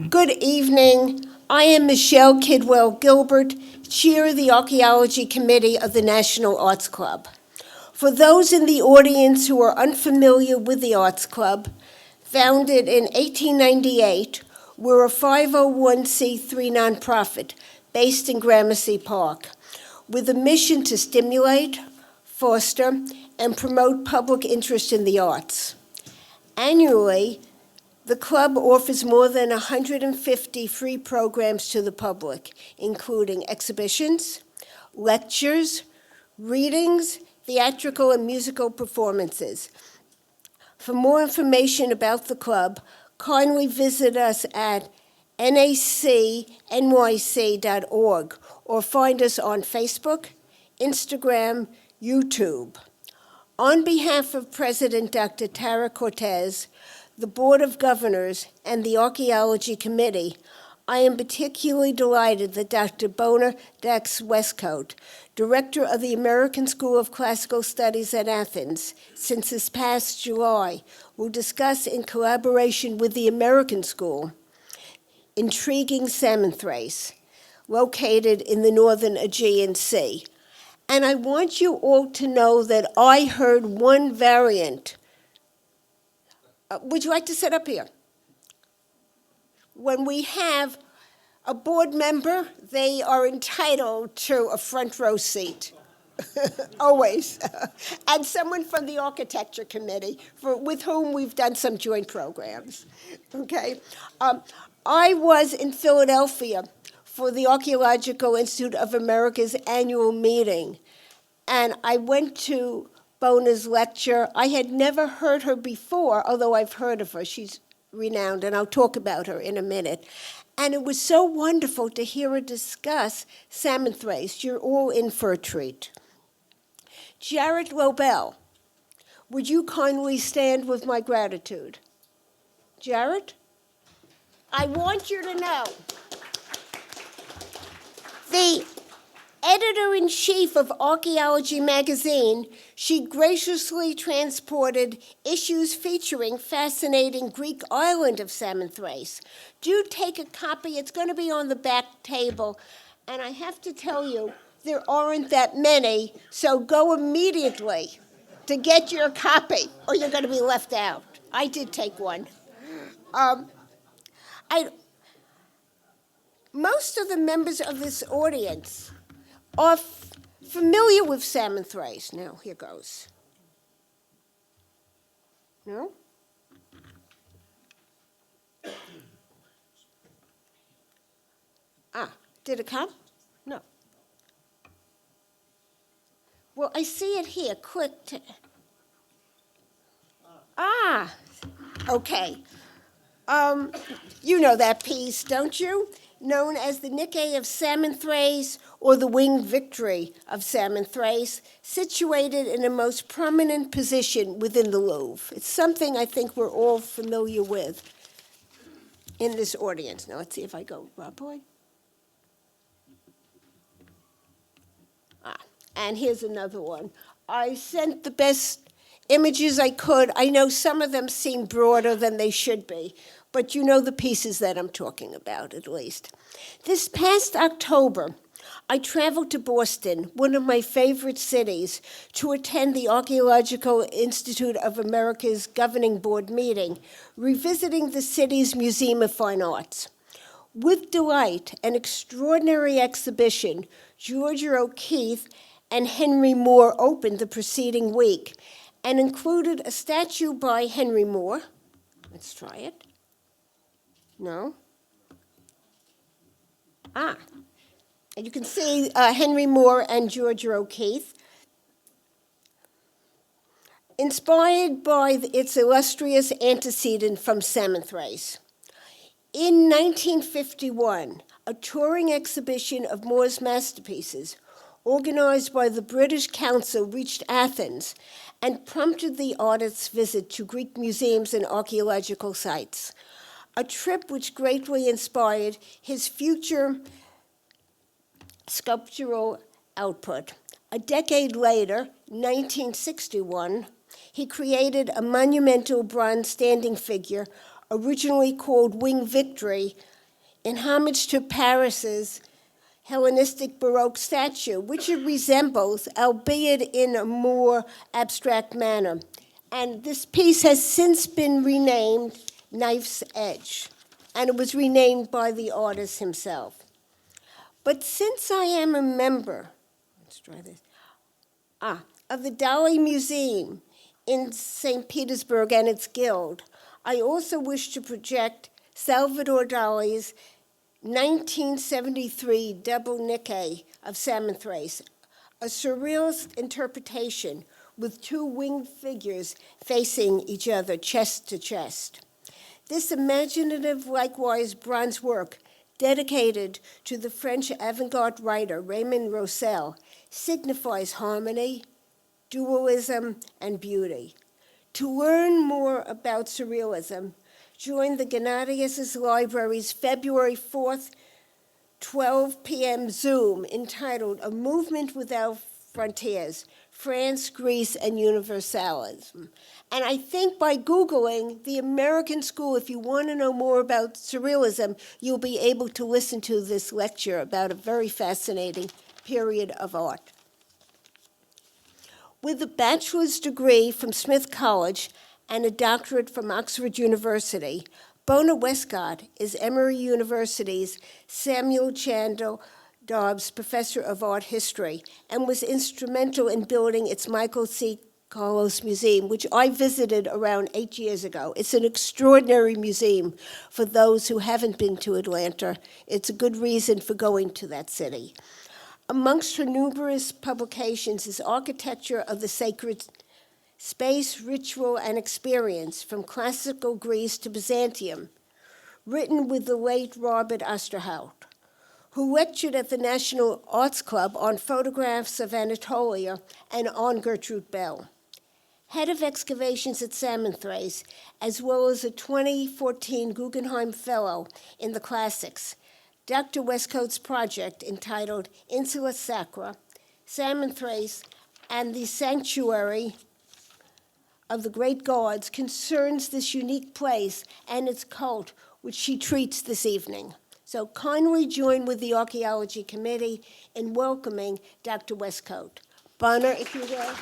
Good evening. I am Michelle Kidwell Gilbert, Chair of the Archaeology Committee of the National Arts Club. For those in the audience who are unfamiliar with the Arts Club, founded in 1898, we're a 501c3 nonprofit based in Gramercy Park with a mission to stimulate, foster, and promote public interest in the arts. Annually, the club offers more than 150 free programs to the public, including exhibitions, lectures, readings, theatrical and musical performances. For more information about the club, kindly visit us at nacnyc.org or find us on Facebook, Instagram, YouTube. On behalf of President Dr. Tara Cortez, the Board of Governors, and the Archaeology Committee, I am particularly delighted that Dr. Bonna D. Wescoat, Director of the American School of Classical Studies at Athens, since this past July, will discuss in collaboration with the American School, intriguing Samothrace, located in the northern Aegean Sea. And I want you all to know that I heard one variant. Would you like to sit up here? When we have a board member, they are entitled to a front row seat, always. And someone from the architecture committee, with whom we've done some joint programs, okay? I was in Philadelphia for the Archaeological Institute of America's annual meeting, and I went to Bonna's lecture. I had never heard her before, although I've heard of her. She's renowned, and I'll talk about her in a minute. And it was so wonderful to hear her discuss Samothrace. You're all in for a treat. Jarrett Lobel, would you kindly stand with my gratitude? Jarrett? I want you to know the editor-in-chief of Archaeology magazine, she graciously transported issues featuring fascinating Greek island of Samothrace. Do take a copy. It's going to be on the back table. And I have to tell you, there aren't that many, so go immediately to get your copy, or you're going to be left out. I did take one. Most of the members of this audience are familiar with Samothrace. Now, here goes. No? Did it come? No. Well, I see it here. Click. Okay. You know that piece, don't you? Known as the Nike of Samothrace, or the Winged Victory of Samothrace, situated in a most prominent position within the Louvre. It's something I think we're all familiar with in this audience. Now let's see if I go properly. And here's another one. I sent the best images I could. I know some of them seem broader than they should be, but you know the pieces that I'm talking about, at least. This past October, I traveled to Boston, one of my favorite cities, to attend the Archaeological Institute of America's governing board meeting, revisiting the city's Museum of Fine Arts. With delight, an extraordinary exhibition, Georgia O'Keeffe and Henry Moore opened the preceding week and included a statue by Henry Moore. Let's try it. No? And you can see Henry Moore and Georgia O'Keeffe, inspired by its illustrious antecedent from Samothrace. In 1951, a touring exhibition of Moore's masterpieces, organized by the British Council, reached Athens and prompted the artist's visit to Greek museums and archaeological sites, a trip which greatly inspired his future sculptural output. A decade later, 1961, he created a monumental bronze standing figure originally called Wing Victory, in homage to Paris's Hellenistic Baroque statue, which it resembles, albeit in a more abstract manner. And this piece has since been renamed Knife's Edge, and it was renamed by the artist himself. But since I am a member, let's try this, of the Dali Museum in St. Petersburg and its guild, I also wish to project Salvador Dali's 1973 double Nike of Samothrace, a surrealist interpretation with two winged figures facing each other chest to chest. This imaginative, likewise bronze work, dedicated to the French avant-garde writer Raymond Roussel, signifies harmony, dualism, and beauty. To learn more about surrealism, join the Gennadius Library's February 4th, 12 p.m. Zoom entitled A Movement Without Frontiers, France, Greece, and Universalism. And I think by Googling the American School, if you want to know more about surrealism, you'll be able to listen to this lecture about a very fascinating period of art. With a bachelor's degree from Smith College and a doctorate from Oxford University, Bonna Wescoat is Emory University's Samuel Chandler Dobbs Professor of Art History and was instrumental in building its Michael C. Carlos Museum, which I visited around 8 years ago. It's an extraordinary museum for those who haven't been to Atlanta. It's a good reason for going to that city. Amongst her numerous publications is Architecture of the Sacred Space, Ritual, and Experience, from Classical Greece to Byzantium, written with the late Robert Osterhout, who lectured at the National Arts Club on photographs of Anatolia and on Gertrude Bell. Head of excavations at Samothrace, as well as a 2014 Guggenheim Fellow in the Classics, Dr. Wescoat's project entitled Insula Sacra, Samothrace, and the Sanctuary of the Great Gods concerns this unique place and its cult, which she treats this evening. So kindly join with the Archaeology Committee in welcoming Dr. Wescoat. Bonna, if you will.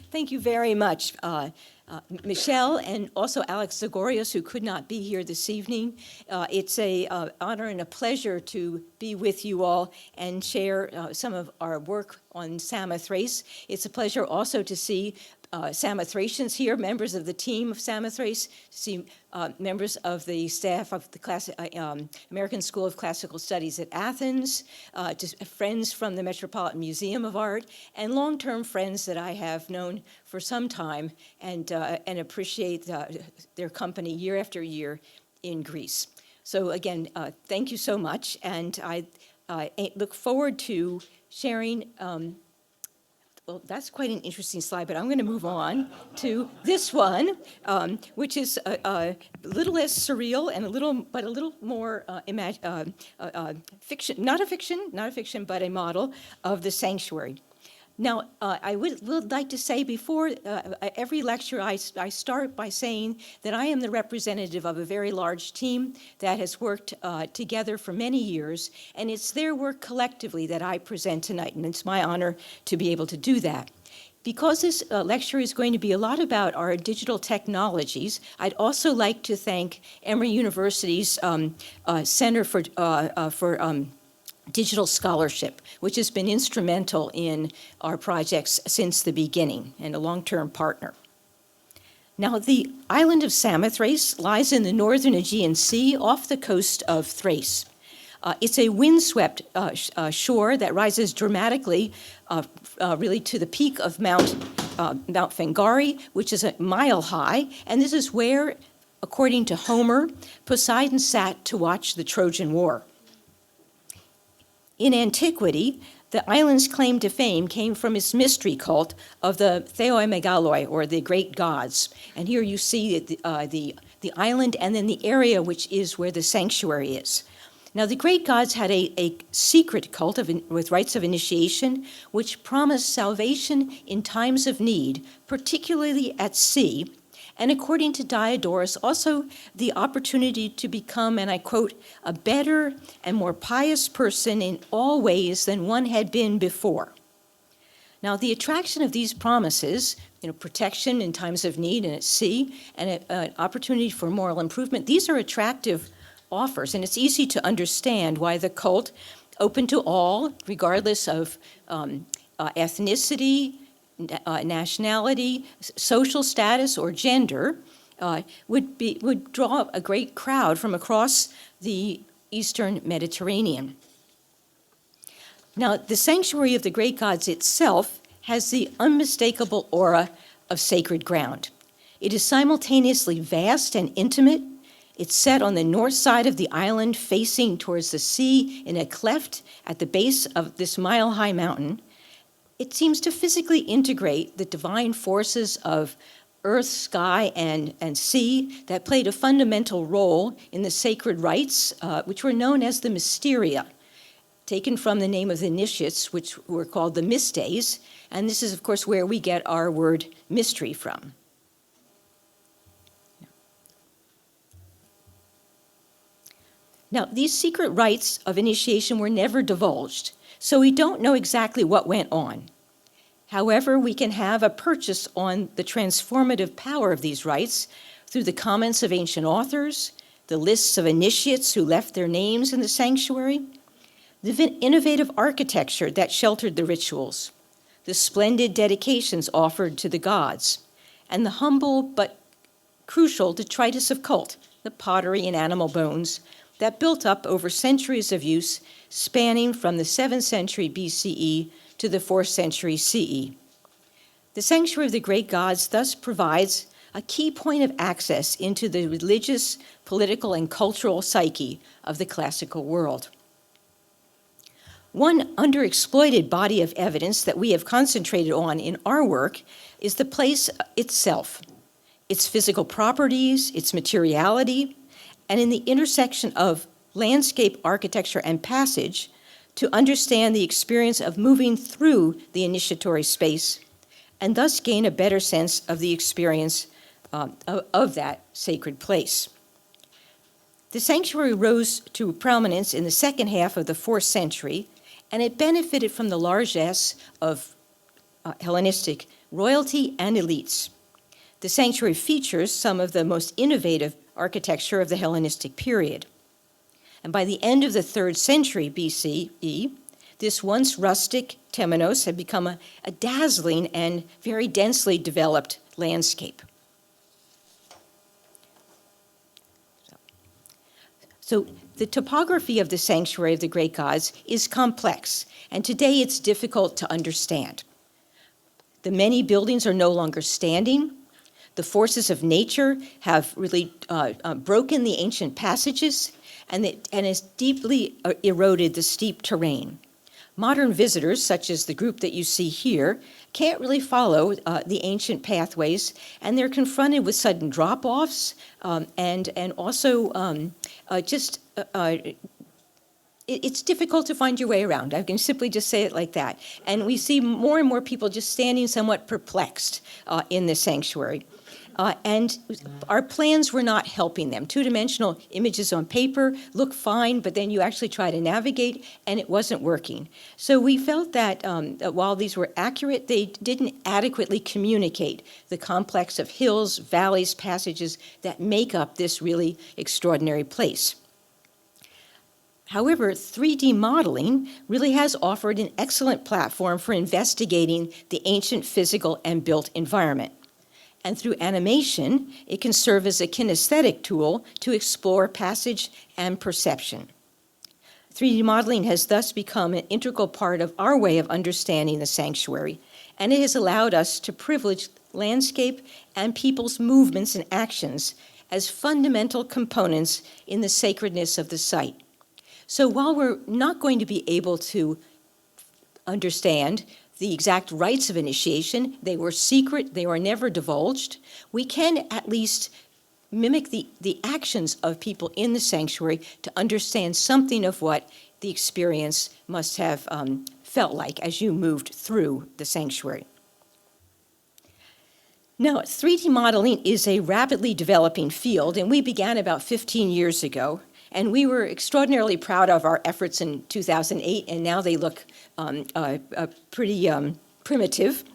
Thank you very much, Michelle, and also Alex Zagorius, who could not be here this evening. It's an honor and a pleasure to be with you all and share some of our work on Samothrace. It's a pleasure also to see Samothracians here, members of the team of Samothrace, to see members of the staff of the American School of Classical Studies at Athens, to friends from the Metropolitan Museum of Art, and long-term friends that I have known for some time and appreciate their company year after year in Greece. So again, thank you so much, and I look forward to sharing well, that's quite an interesting slide, but I'm going to move on to this one, which is a little less surreal and a little more fiction, not a fiction, but a model of the sanctuary. Now, I would like to say before every lecture, I start by saying that I am the representative of a very large team that has worked together for many years, and it's their work collectively that I present tonight, and it's my honor to be able to do that. Because this lecture is going to be a lot about our digital technologies, I'd also like to thank Emory University's Center for Digital Scholarship, which has been instrumental in our projects since the beginning and a long-term partner. Now, the island of Samothrace lies in the northern Aegean Sea off the coast of Thrace. It's a windswept shore that rises dramatically really to the peak of Mount Fengari, which is a mile high, and this is where, according to Homer, Poseidon sat to watch the Trojan War. In antiquity, the island's claim to fame came from its mystery cult of the Theoi, or the great gods. And here you see the island and then the area which is where the sanctuary is. Now, the great gods had a secret cult with rites of initiation, which promised salvation in times of need, particularly at sea, and according to Diodorus, also the opportunity to become, and I quote, a better and more pious person in all ways than one had been before. Now, the attraction of these promises, protection in times of need and at sea, and an opportunity for moral improvement, these are attractive offers, and it's easy to understand why the cult, open to all, regardless of ethnicity, nationality, social status, or gender, would draw a great crowd from across the Eastern Mediterranean. Now, the sanctuary of the great gods itself has the unmistakable aura of sacred ground. It is simultaneously vast and intimate. It's set on the north side of the island, facing towards the sea in a cleft at the base of this mile-high mountain. It seems to physically integrate the divine forces of earth, sky, and sea that played a fundamental role in the sacred rites, which were known as the mysteria, taken from the name of the initiates, which were called the Mystae, and this is, of course, where we get our word mystery from. Now, these secret rites of initiation were never divulged, so we don't know exactly what went on. However, we can have a purchase on the transformative power of these rites through the comments of ancient authors, the lists of initiates who left their names in the sanctuary, the innovative architecture that sheltered the rituals, the splendid dedications offered to the gods, and the humble but crucial detritus of cult, the pottery and animal bones, that built up over centuries of use, spanning from the 7th century BCE to the 4th century CE. The sanctuary of the great gods thus provides a key point of access into the religious, political, and cultural psyche of the classical world. One underexploited body of evidence that we have concentrated on in our work is the place itself, its physical properties, its materiality, and in the intersection of landscape architecture and passage to understand the experience of moving through the initiatory space and thus gain a better sense of the experience of that sacred place. The sanctuary rose to prominence in the second half of the 4th century, and it benefited from the largesse of Hellenistic royalty and elites. The sanctuary features some of the most innovative architecture of the Hellenistic period. And by the end of the 3rd century BCE, this once rustic temenos had become a dazzling and very densely developed landscape. So the topography of the sanctuary of the great gods is complex, and today it's difficult to understand. The many buildings are no longer standing. The forces of nature have really broken the ancient passages, and has deeply eroded the steep terrain. Modern visitors, such as the group that you see here, can't really follow the ancient pathways, and they're confronted with sudden drop-offs, and also it's difficult to find your way around. I can simply just say it like that. And we see more and more people just standing somewhat perplexed in the sanctuary. And our plans were not helping them. Two-dimensional images on paper look fine, but then you actually try to navigate, and it wasn't working. So we felt that while these were accurate, they didn't adequately communicate the complex of hills, valleys, passages that make up this really extraordinary place. However, 3D modeling really has offered an excellent platform for investigating the ancient physical and built environment. And through animation, it can serve as a kinesthetic tool to explore passage and perception. 3D modeling has thus become an integral part of our way of understanding the sanctuary, and it has allowed us to privilege landscape and people's movements and actions as fundamental components in the sacredness of the site. So while we're not going to be able to understand the exact rites of initiation, they were secret, they were never divulged, we can at least mimic the actions of people in the sanctuary to understand something of what the experience must have felt like as you moved through the sanctuary. Now, 3D modeling is a rapidly developing field, and we began about 15 years ago. And we were extraordinarily proud of our efforts in 2008, and now they look pretty primitive.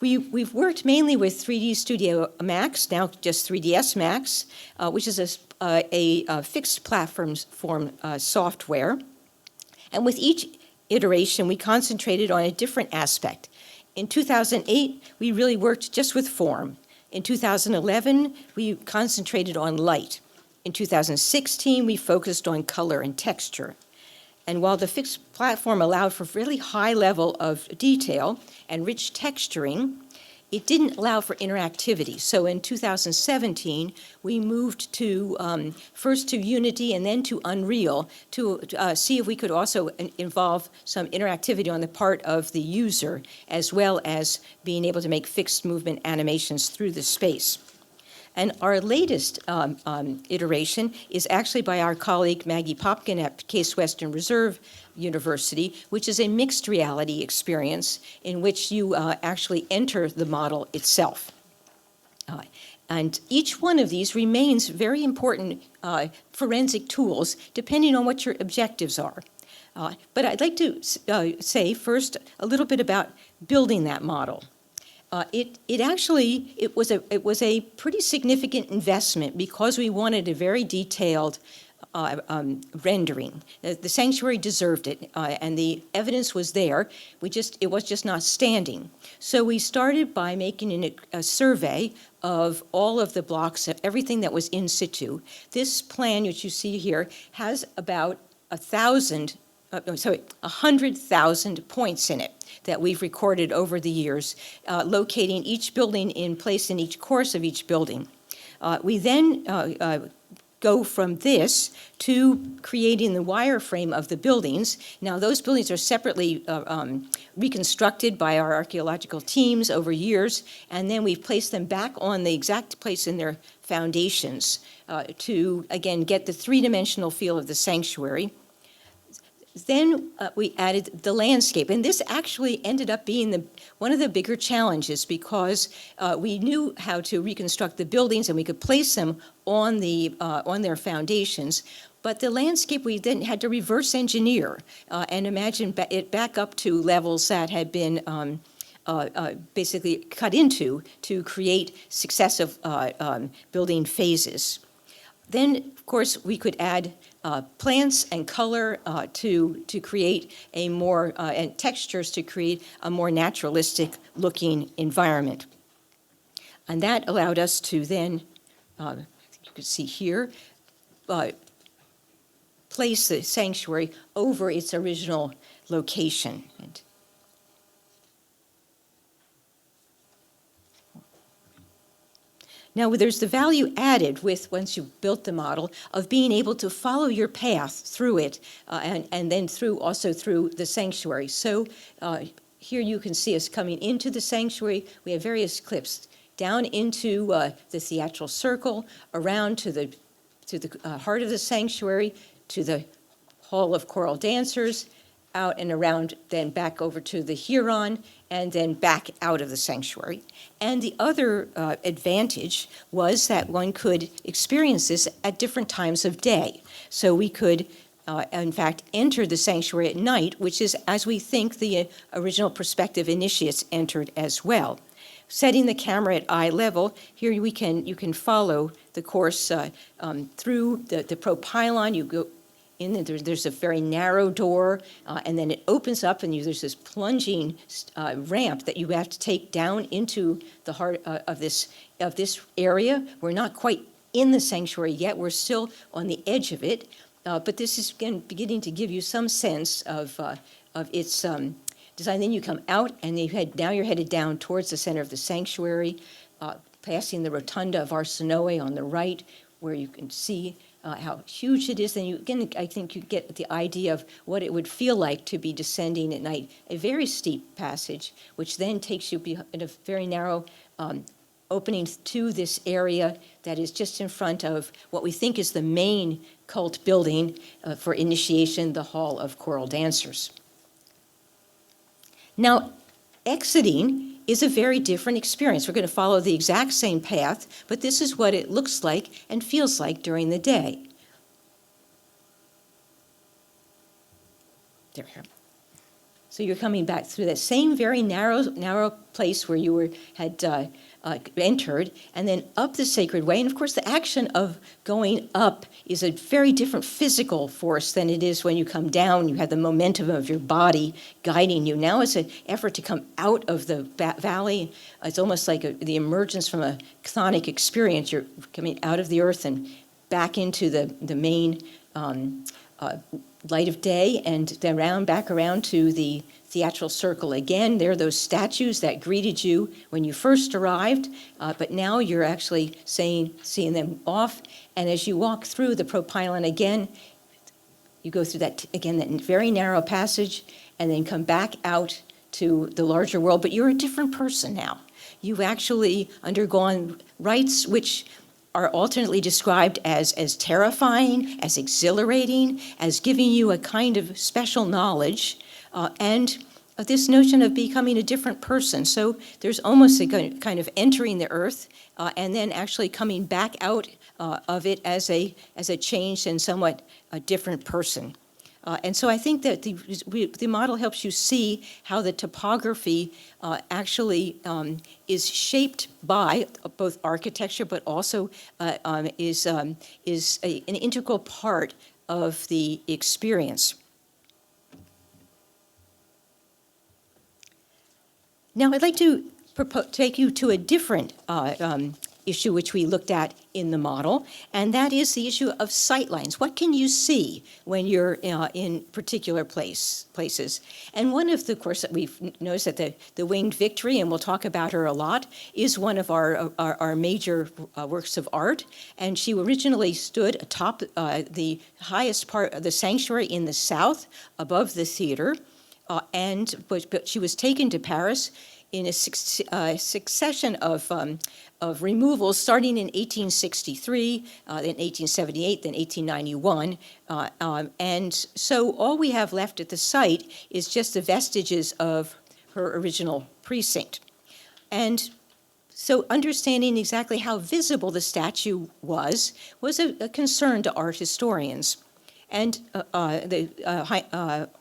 We've worked mainly with 3D Studio Max, now just 3ds Max, which is a fixed platform software. And with each iteration, we concentrated on a different aspect. In 2008, we really worked just with form. In 2011, we concentrated on light. In 2016, we focused on color and texture. And while the fixed platform allowed for really high level of detail and rich texturing, it didn't allow for interactivity. So in 2017, we moved to first to Unity and then to Unreal to see if we could also involve some interactivity on the part of the user, as well as being able to make fixed movement animations through the space. And our latest iteration is actually by our colleague Maggie Popkin at Case Western Reserve University, which is a mixed reality experience in which you actually enter the model itself. And each one of these remains very important forensic tools, depending on what your objectives are. But I'd like to say first a little bit about building that model. It was a pretty significant investment because we wanted a very detailed rendering. The sanctuary deserved it, and the evidence was there. It was just not standing. So we started by making a survey of all of the blocks, everything that was in situ. This plan, which you see here, has about 100,000 points in it that we've recorded over the years, locating each building in place in each course of each building. We then go from this to creating the wireframe of the buildings. Now, those buildings are separately reconstructed by our archaeological teams over years, and then we've placed them back on the exact place in their foundations to, again, get the three-dimensional feel of the sanctuary. Then we added the landscape, and this actually ended up being one of the bigger challenges because we knew how to reconstruct the buildings and we could place them on their foundations. But the landscape we then had to reverse engineer and imagine it back up to levels that had been basically cut into to create successive building phases. Then, of course, we could add plants and color to create a more, and textures to create a more naturalistic looking environment. And that allowed us to then, you can see here, place the sanctuary over its original location. Now, there's the value added with, once you've built the model, of being able to follow your path through it and then also through the sanctuary. So here you can see us coming into the sanctuary. We have various clips down into the theatrical circle, around to the heart of the sanctuary, to the Hall of Choral Dancers, out and around, then back over to the Hieron, and then back out of the sanctuary. And the other advantage was that one could experience this at different times of day. So we could, in fact, enter the sanctuary at night, which is, as we think, the original prospective initiates entered as well. Setting the camera at eye level, here you can follow the course through the propylon. You go in, there's a very narrow door, and then it opens up, and there's this plunging ramp that you have to take down into the heart of this area. We're not quite in the sanctuary yet. We're still on the edge of it, but this is again beginning to give you some sense of its design. Then you come out, and now you're headed down towards the center of the sanctuary, passing the rotunda of Arsinoe on the right, where you can see how huge it is. Then I think you get the idea of what it would feel like to be descending at night. A very steep passage, which then takes you in a very narrow opening to this area that is just in front of what we think is the main cult building for initiation, the Hall of Choral Dancers. Now, exiting is a very different experience. We're going to follow the exact same path, but this is what it looks like and feels like during the day. There we go. So you're coming back through that same very narrow place where you had entered, and then up the sacred way. And of course, the action of going up is a very different physical force than it is when you come down. You have the momentum of your body guiding you. Now it's an effort to come out of the valley. It's almost like the emergence from a chthonic experience. You're coming out of the earth and back into the main light of day, and then back around to the theatrical circle again. There are those statues that greeted you when you first arrived, but now you're actually seeing them off. And as you walk through the propylon again, you go through that very narrow passage, and then come back out to the larger world. But you're a different person now. You've actually undergone rites which are alternately described as terrifying, as exhilarating, as giving you a kind of special knowledge, and this notion of becoming a different person. So there's almost a kind of entering the earth and then actually coming back out of it as a changed and somewhat a different person. And so I think that the model helps you see how the topography actually is shaped by both architecture, but also is an integral part of the experience. Now, I'd like to take you to a different issue which we looked at in the model, and that is the issue of sightlines. What can you see when you're in particular places? And one of the, of course, that we've noticed that the Winged Victory, and we'll talk about her a lot, is one of our major works of art. And she originally stood atop the highest part of the sanctuary in the south, above the theater, but she was taken to Paris in a succession of removals, starting in 1863, then 1878, then 1891. And so all we have left at the site is just the vestiges of her original precinct. And so understanding exactly how visible the statue was a concern to art historians. And the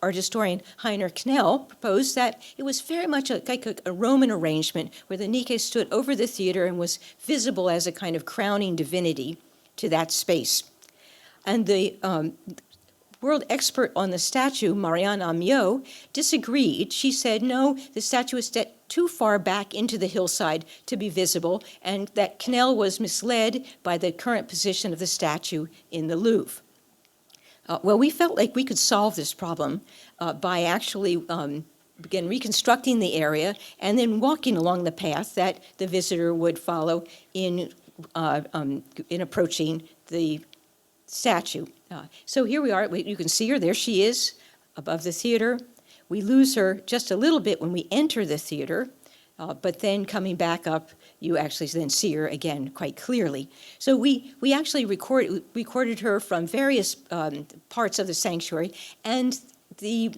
art historian Heiner Knell proposed that it was very much like a Roman arrangement where the Nike stood over the theater and was visible as a kind of crowning divinity to that space. And the world expert on the statue, Marianne Amiot, disagreed. She said, no, the statue is set too far back into the hillside to be visible, and that Knell was misled by the current position of the statue in the Louvre. Well, we felt like we could solve this problem by actually begin reconstructing the area and then walking along the path that the visitor would follow in approaching the statue. So here we are. You can see her. There she is above the theater. We lose her just a little bit when we enter the theater, but then coming back up, you actually then see her again quite clearly. So we actually recorded her from various parts of the sanctuary, and the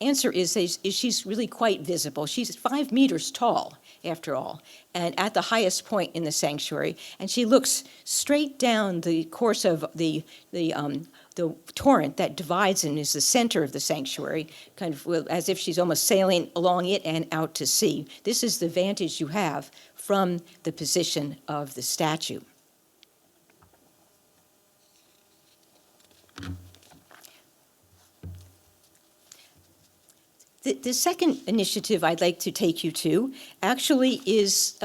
answer is she's really quite visible. She's 5 meters tall, after all, and at the highest point in the sanctuary, and she looks straight down the course of the torrent that divides and is the center of the sanctuary, kind of as if she's almost sailing along it and out to sea. This is the vantage you have from the position of the statue. The second initiative I'd like to take you to actually is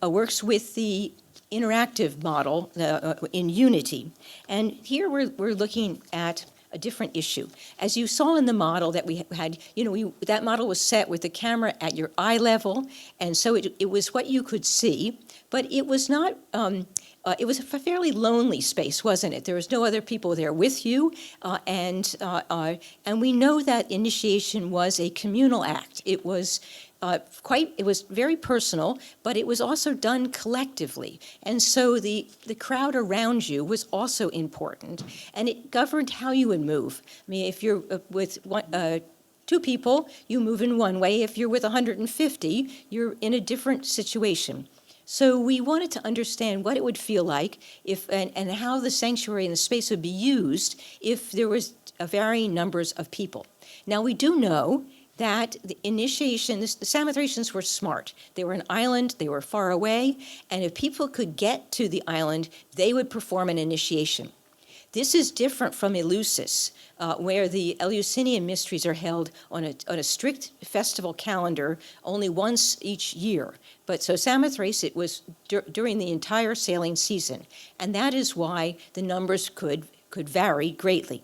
works with the interactive model in Unity. And here we're looking at a different issue. As you saw in the model that we had, that model was set with the camera at your eye level, and so it was what you could see, but it was not, it was a fairly lonely space, wasn't it? There was no other people there with you, and we know that initiation was a communal act. It was it was very personal, but it was also done collectively. And so the crowd around you was also important, and it governed how you would move. I mean, if you're with two people, you move in one way. If you're with 150, you're in a different situation. So we wanted to understand what it would feel like if, and how the sanctuary and the space would be used if there was varying numbers of people. Now, we do know that the initiation, the Samothracians were smart. They were an island, they were far away, and if people could get to the island, they would perform an initiation. This is different from Eleusis, where the Eleusinian mysteries are held on a strict festival calendar only once each year. But so Samothrace, it was during the entire sailing season, and that is why the numbers could vary greatly.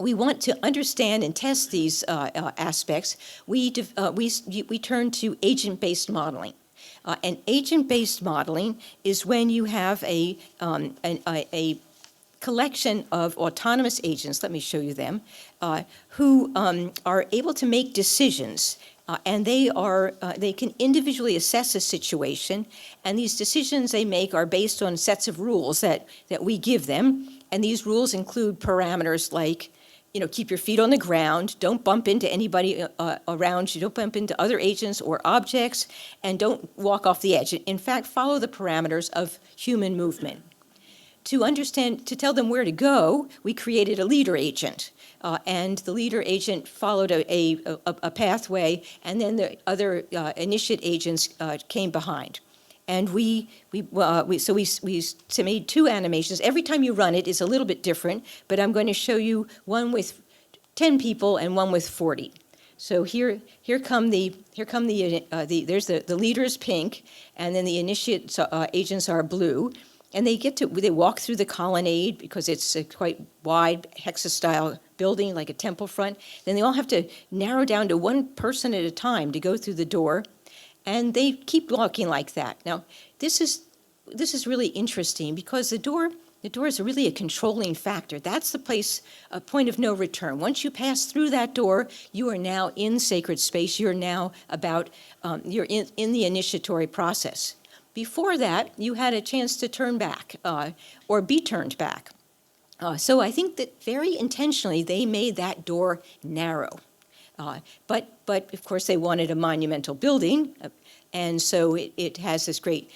We want to understand and test these aspects. We turn to agent-based modeling. And agent-based modeling is when you have a collection of autonomous agents, let me show you them, who are able to make decisions, and they can individually assess a situation, and these decisions they make are based on sets of rules that we give them, and these rules include parameters like, keep your feet on the ground, don't bump into anybody around you, don't bump into other agents or objects, and don't walk off the edge. In fact, follow the parameters of human movement. To tell them where to go, we created a leader agent, and the leader agent followed a pathway, and then the other initiate agents came behind. And we made two animations. Every time you run it is a little bit different, but I'm going to show you one with 10 people and one with 40. So here come the leader is pink, and then the initiate agents are blue. And they walk through the colonnade because it's a quite wide hexastyle building like a temple front. Then they all have to narrow down to one person at a time to go through the door, and they keep walking like that. Now, this is really interesting because the door is really a controlling factor. That's the place, a point of no return. Once you pass through that door, you are now in sacred space. You're now you're in the initiatory process. Before that, you had a chance to turn back or be turned back. So I think that very intentionally they made that door narrow. But of course they wanted a monumental building, and so it has this great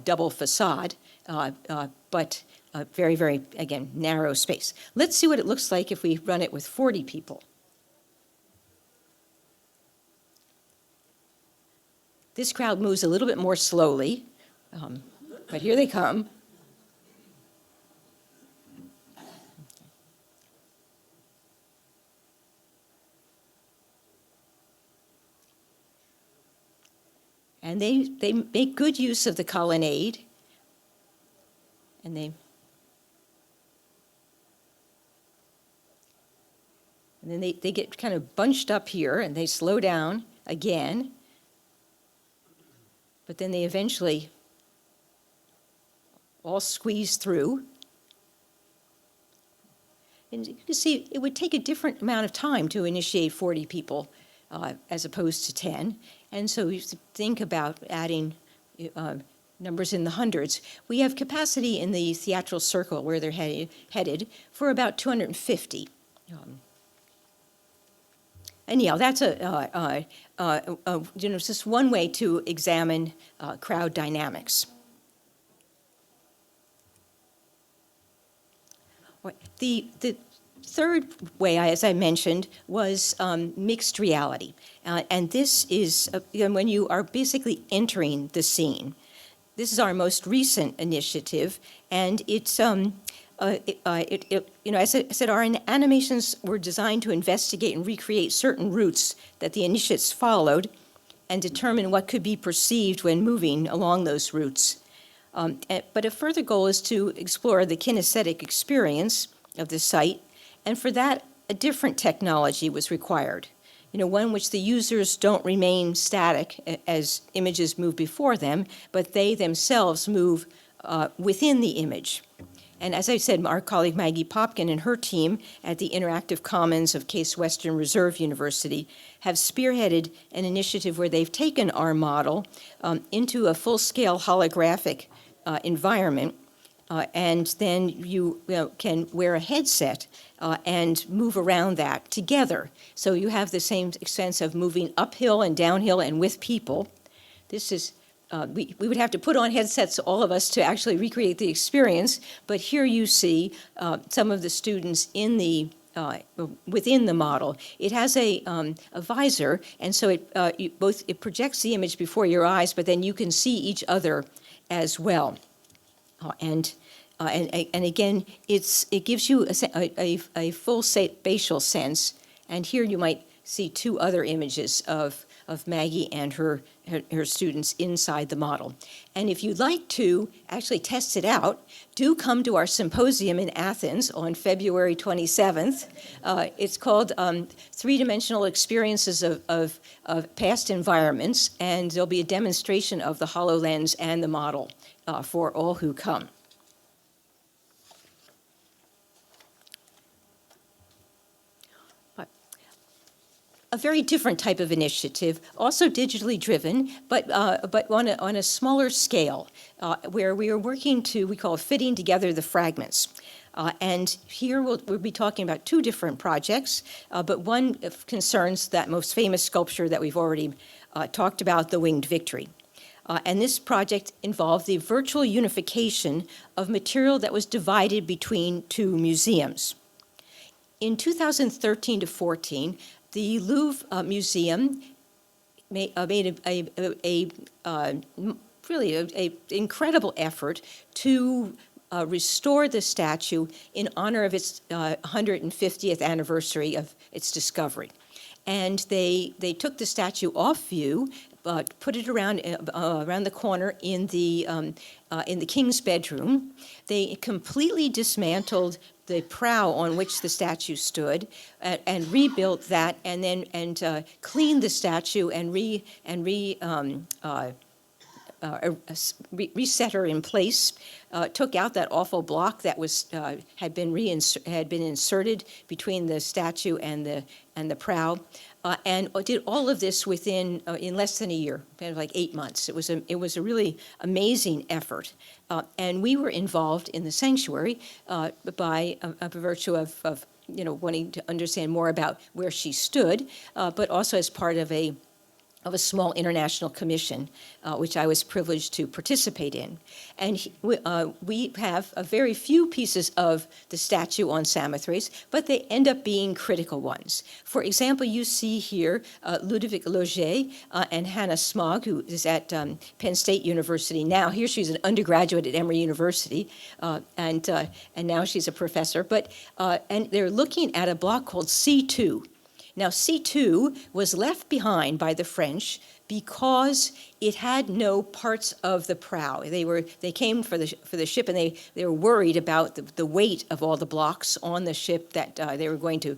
double facade, but very, very, again, narrow space. Let's see what it looks like if we run it with 40 people. This crowd moves a little bit more slowly, but here they come. And they make good use of the colonnade, and then they get kind of bunched up here, and they slow down again. But then they eventually all squeeze through. And you can see it would take a different amount of time to initiate 40 people as opposed to 10. And so you think about adding numbers in the hundreds. We have capacity in the theatrical circle where they're headed for about 250. Anyhow, that's just one way to examine crowd dynamics. The third way, as I mentioned, was mixed reality. And this is when you are basically entering the scene. This is our most recent initiative, and it's as I said, our animations were designed to investigate and recreate certain routes that the initiates followed and determine what could be perceived when moving along those routes. But a further goal is to explore the kinesthetic experience of the site, and for that, a different technology was required. One which the users don't remain static as images move before them, but they themselves move within the image. And as I said, our colleague Maggie Popkin and her team at the Interactive Commons of Case Western Reserve University have spearheaded an initiative where they've taken our model into a full-scale holographic environment, and then you can wear a headset and move around that together. So you have the same sense of moving uphill and downhill and with people. This is we would have to put on headsets, all of us, to actually recreate the experience, but here you see some of the students in the within the model. It has a visor, and so it projects the image before your eyes, but then you can see each other as well. And again, it gives you a full spatial sense, and here you might see two other images of Maggie and her students inside the model. And if you'd like to actually test it out, do come to our symposium in Athens on February 27th. It's called Three-Dimensional Experiences of Past Environments, and there'll be a demonstration of the HoloLens and the model for all who come. A very different type of initiative, also digitally driven, but on a smaller scale, where we are working we call fitting together the fragments. And here we'll be talking about two different projects, but one concerns that most famous sculpture that we've already talked about, the Winged Victory. And this project involved the virtual unification of material that was divided between two museums. In 2013 to 14, the Louvre Museum made really an incredible effort to restore the statue in honor of its 150th anniversary of its discovery. And they took the statue off view, put it around the corner in the king's bedroom. They completely dismantled the prow on which the statue stood, and rebuilt that, and then cleaned the statue and reset her in place. Took out that awful block that had been inserted between the statue and the prow, and did all of this in less than a year, like 8 months. It was a really amazing effort, and we were involved in the sanctuary by virtue of wanting to understand more about where she stood, but also as part of a small international commission, which I was privileged to participate in. And we have a very few pieces of the statue on Samothrace, but they end up being critical ones. For example, you see here Ludovic Loger and Hannah Smog, who is at Penn State University now. Here she's an undergraduate at Emory University, and now she's a professor. And they're looking at a block called C2. Now, C2 was left behind by the French because it had no parts of the prow. They came for the ship, and they were worried about the weight of all the blocks on the ship that they were going to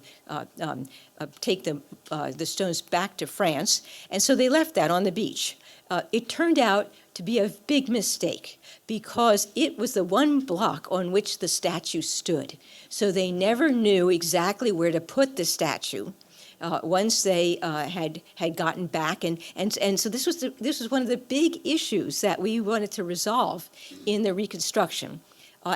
take the stones back to France, and so they left that on the beach. It turned out to be a big mistake because it was the one block on which the statue stood. So they never knew exactly where to put the statue. Once they had gotten back, and so this was one of the big issues that we wanted to resolve in the reconstruction,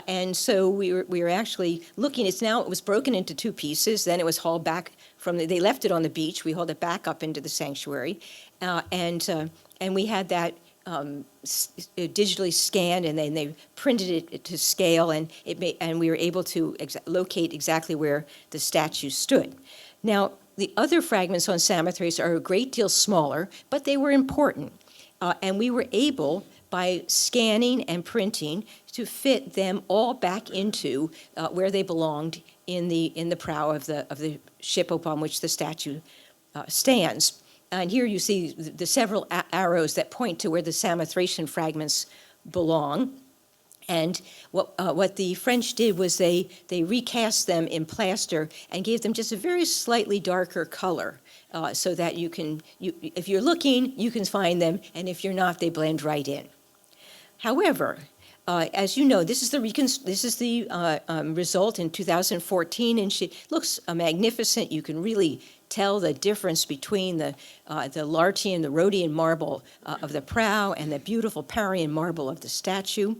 and so we were actually looking. It was broken into two pieces. Then it was hauled back they left it on the beach. We hauled it back up into the sanctuary, and we had that digitally scanned, and then they printed it to scale, and we were able to locate exactly where the statue stood. Now, the other fragments on Samothrace are a great deal smaller, but they were important. And we were able, by scanning and printing, to fit them all back into where they belonged in the prow of the ship upon which the statue stands. And here you see the several arrows that point to where the Samothracian fragments belong. And what the French did was they recast them in plaster and gave them just a very slightly darker color, so that if you're looking, you can find them, and if you're not, they blend right in. However, As you know, this is the result in 2014, and she looks magnificent. You can really tell the difference between the Lartian, the Rhodian marble of the prow and the beautiful Parian marble of the statue.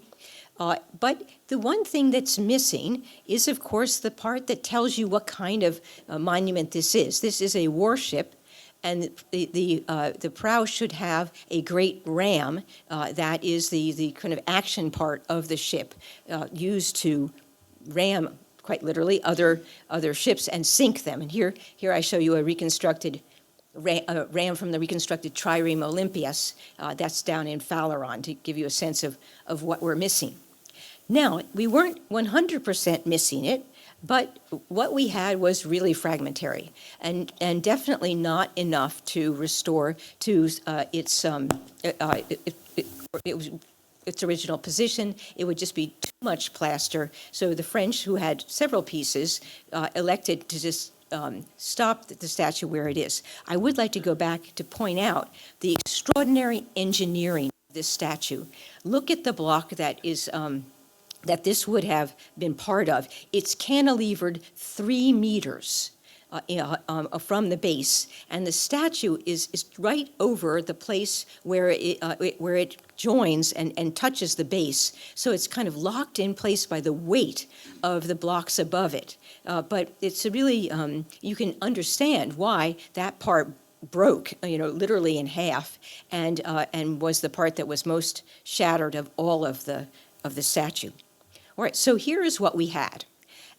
But the one thing that's missing is, of course, the part that tells you what kind of monument this is. This is a warship, and the prow should have a great ram that is the kind of action part of the ship, used to ram, quite literally, other ships and sink them. And here I show you a reconstructed ram from the reconstructed trireme Olympias. That's down in Phaleron, to give you a sense of what we're missing. Now, we weren't 100% missing it, but what we had was really fragmentary and definitely not enough to restore to its original position. It would just be too much plaster. So the French, who had several pieces, elected to just stop the statue where it is. I would like to go back to point out the extraordinary engineering of this statue. Look at the block that is that this would have been part of. It's cantilevered 3 meters from the base, and the statue is right over the place where it joins and touches the base. So it's kind of locked in place by the weight of the blocks above it. But it's really, you can understand why that part broke, literally in half, and was the part that was most shattered of all of the statue. All right, so here is what we had.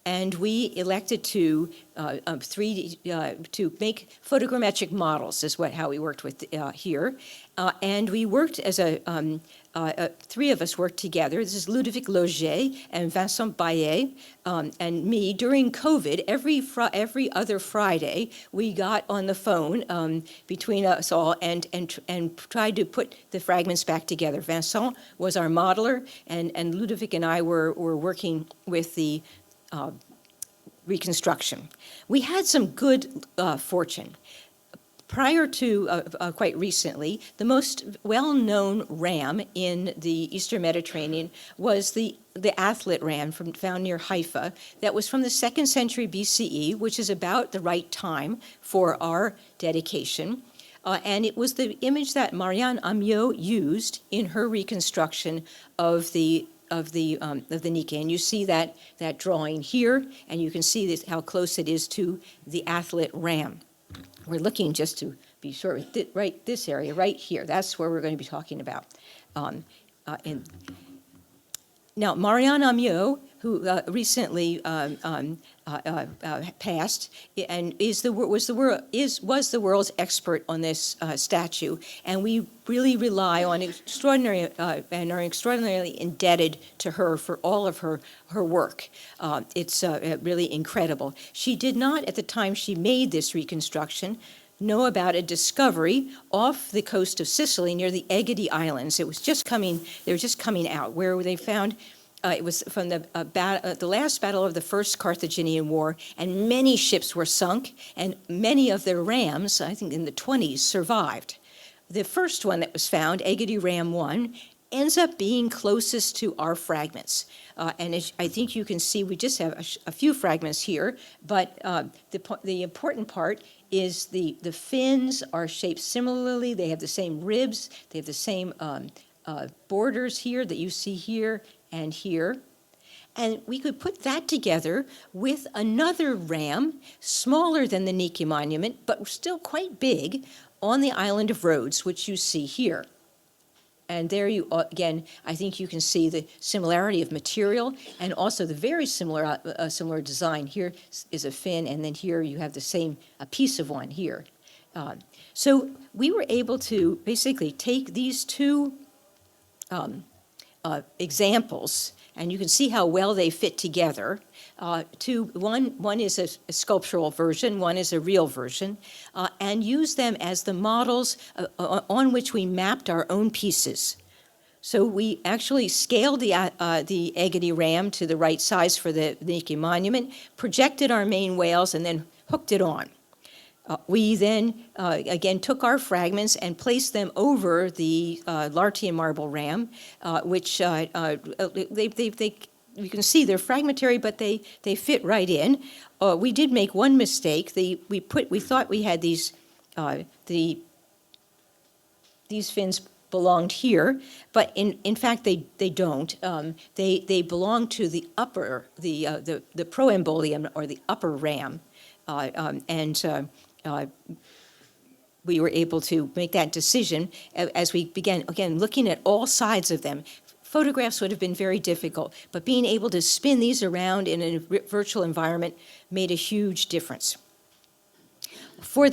And we elected to to make photogrammetric models, is how we worked with here. And we worked as 3 of us worked together. This is Ludovic Loger and Vincent Baillet and me. During COVID, every other Friday, we got on the phone between us all and tried to put the fragments back together. Vincent was our modeler, and Ludovic and I were working with the reconstruction. We had some good fortune. Prior to quite recently, the most well-known ram in the Eastern Mediterranean was the athlet ram found near Haifa that was from the 2nd century BCE, which is about the right time for our dedication. And it was the image that Marianne Amiot used in her reconstruction of the Nike, and you see that drawing here, and you can see how close it is to the athlet ram. We're looking, just to be sure, right this area, right here. That's where we're going to be talking about. Now, Marianne Amiot, who recently passed, and was the world's expert on this statue, and we really rely on extraordinary and are extraordinarily indebted to her for all of her work. It's really incredible. She did not, at the time she made this reconstruction, know about a discovery off the coast of Sicily near the Aegean Islands. They were just coming out, where they found it was from the last battle of the First Carthaginian War, and many ships were sunk, and many of their rams, I think in the 20s, survived. The first one that was found, Aegean Ram 1, ends up being closest to our fragments. And as I think you can see, we just have a few fragments here, but the important part is the fins are shaped similarly. They have the same ribs. They have the same borders here that you see here and here. And we could put that together with another ram, smaller than the Nike monument, but still quite big, on the island of Rhodes, which you see here. And there you, again, I think you can see the similarity of material and also the very similar design. Here is a fin, and then here you have a piece of one here. So we were able to basically take these 2 examples, and you can see how well they fit together. One is a sculptural version, one is a real version, and use them as the models on which we mapped our own pieces. So we actually scaled the Aegean ram to the right size for the Nike monument, projected our main whales, and then hooked it on. We then, again, took our fragments and placed them over the Lartian marble ram, which you can see they're fragmentary, but they fit right in. We did make one mistake. We thought we had these fins belonged here, but in fact they don't. They belong to the upper, the proembolium, or the upper ram, and we were able to make that decision as we began, again, looking at all sides of them. Photographs would have been very difficult, but being able to spin these around in a virtual environment made a huge difference. For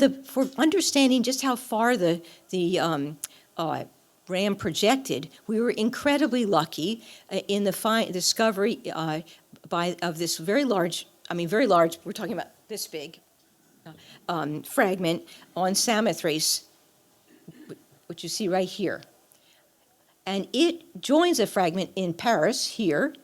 understanding just how far the ram projected, we were incredibly lucky in the discovery of this very large, we're talking about this big, fragment on Samothrace, which you see right here. And it joins a fragment in Paris here,